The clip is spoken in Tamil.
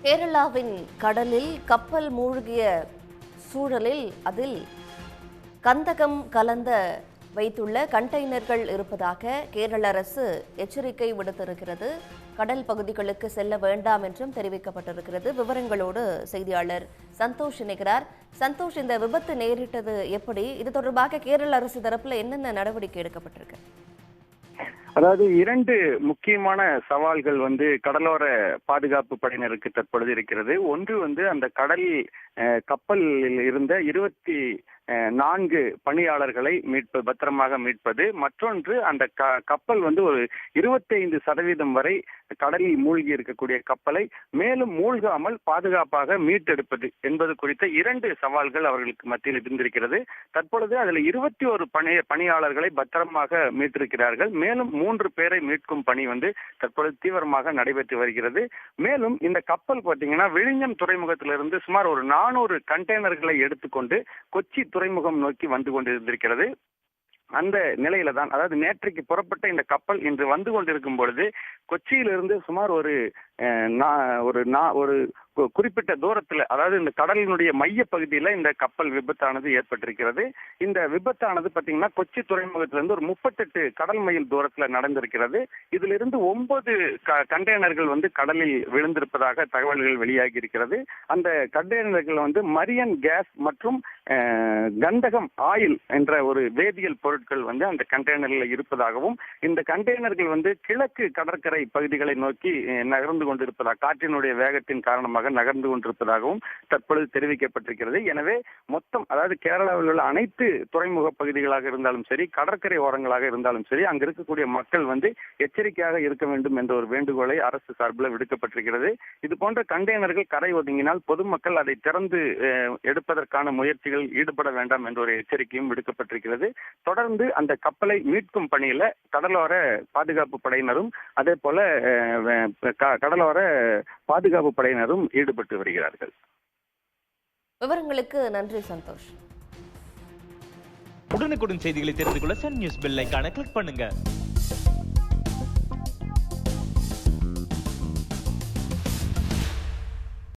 கேரளாவின் கடலில் கப்பல் மூழ்கிய சூழலில் அதில் கந்தகம் கலந்த வைத்துள்ள கண்டெய்னர்கள் இருப்பதாக கேரள அரசு எச்சரிக்கை விடுத்திருக்கிறது. கடல் பகுதிகளுக்கு செல்ல வேண்டாம் என்றும் தெரிவிக்கப்பட்டிருக்கிறது. விவரங்களோடு செய்தியாளர் சந்தோஷ் இணைகிறார். சந்தோஷ், இந்த விபத்து நேரிட்டது எப்படி? இது தொடர்பாக கேரள அரசு தரப்புல என்னென்ன நடவடிக்கை எடுக்கப்பட்டிருக்கு? அதாவது இரண்டு முக்கியமான சவால்கள் கடலோர பாதுகாப்பு படையினருக்கு தற்பொழுது இருக்கிறது. ஒன்று அந்த கடல் கப்பலில் இருந்த 24 பணியாளர்களை பத்திரமாக மீட்பது. மற்றொன்று அந்த கப்பல் ஒரு 25% வரை கடலில் மூழ்கி இருக்கக்கூடிய கப்பலை மேலும் மூழ்காமல் பாதுகாப்பாக மீட்டெடுப்பது என்பது குறித்த இரண்டு சவால்கள் அவர்களுக்கு மத்தியில் இருந்திருக்கிறது. தற்பொழுது அதில் 21 பணியாளர்களை பத்திரமாக மீட்டிருக்கிறார்கள். மேலும் 3 பேரை மீட்கும் பணி தற்பொழுது தீவிரமாக நடைபெற்று வருகிறது. மேலும் இந்த கப்பல் பார்த்தீங்கன்னா விழிஞம் துறைமுகத்திலிருந்து சுமார் ஒரு 400 கண்டெய்னர்களை எடுத்துக்கொண்டு கொச்சி துறைமுகம் நோக்கி வந்து கொண்டிருந்திருக்கிறது. அந்த நிலையில தான், அதாவது நேற்றைக்கு புறப்பட்ட இந்த கப்பல் இன்று வந்து கொண்டிருக்கும் பொழுது கொச்சியிலிருந்து சுமார் ஒரு குறிப்பிட்ட தூரத்துல, அதாவது இந்த கடலினுடைய மைய பகுதியில இந்த கப்பல் விபத்தானது ஏற்பட்டிருக்கிறது. இந்த விபத்தானது பாத்தீங்கன்னா கொச்சி துறைமுகத்திலிருந்து ஒரு 38 கடல் மைல் தூரத்துல நடந்திருக்கிறது. இதுல இருந்து 9 கண்டெய்னர்கள் கடலில் விழுந்திருப்பதாக தகவல்கள் வெளியாகி இருக்கிறது. அந்த கண்டெய்னர்கள் மரியன் கேஸ் மற்றும் கந்தகம் ஆயில் என்ற ஒரு வேதியியல் பொருட்கள் அந்த கண்டெய்னர்ல இருப்பதாகவும், இந்த கண்டெய்னர்கள் கிழக்கு கடற்கரை பகுதிகளை நோக்கி நகர்ந்து கொண்டிருப்பதாக, காற்றினுடைய வேகத்தின் காரணமாக நகர்ந்து கொண்டிருப்பதாகவும் தற்பொழுது தெரிவிக்கப்பட்டிருக்கிறது. எனவே மொத்தம், அதாவது கேரளாவில் உள்ள அனைத்து துறைமுக பகுதிகளாக இருந்தாலும் சரி, கடற்கரை ஓரங்களாக இருந்தாலும் சரி, அங்க இருக்கக்கூடிய மக்கள் எச்சரிக்கையாக இருக்க வேண்டும் என்ற ஒரு வேண்டுகோளை அரசு சார்பில் விடுக்கப்பட்டிருக்கிறது. இது போன்ற கண்டெய்னர்கள் கரை ஒதுங்கினால் பொதுமக்கள் அதை திறந்து எடுப்பதற்கான முயற்சிகள் ஈடுபட வேண்டாம் என்ற ஒரு எச்சரிக்கையும் விடுக்கப்பட்டிருக்கிறது. தொடர்ந்து அந்த கப்பலை மீட்கும் பணியில கடலோர பாதுகாப்பு படையினரும் அதே போல கடலோர பாதுகாப்பு படையினரும் ஈடுபட்டு வருகிறார்கள். விவரங்களுக்கு நன்றி சந்தோஷ். உடனுக்குடன் செய்திகளை தெரிந்து கொள்ள சன் நியூஸ் பெல் ஐகானை கிளிக் பண்ணுங்க.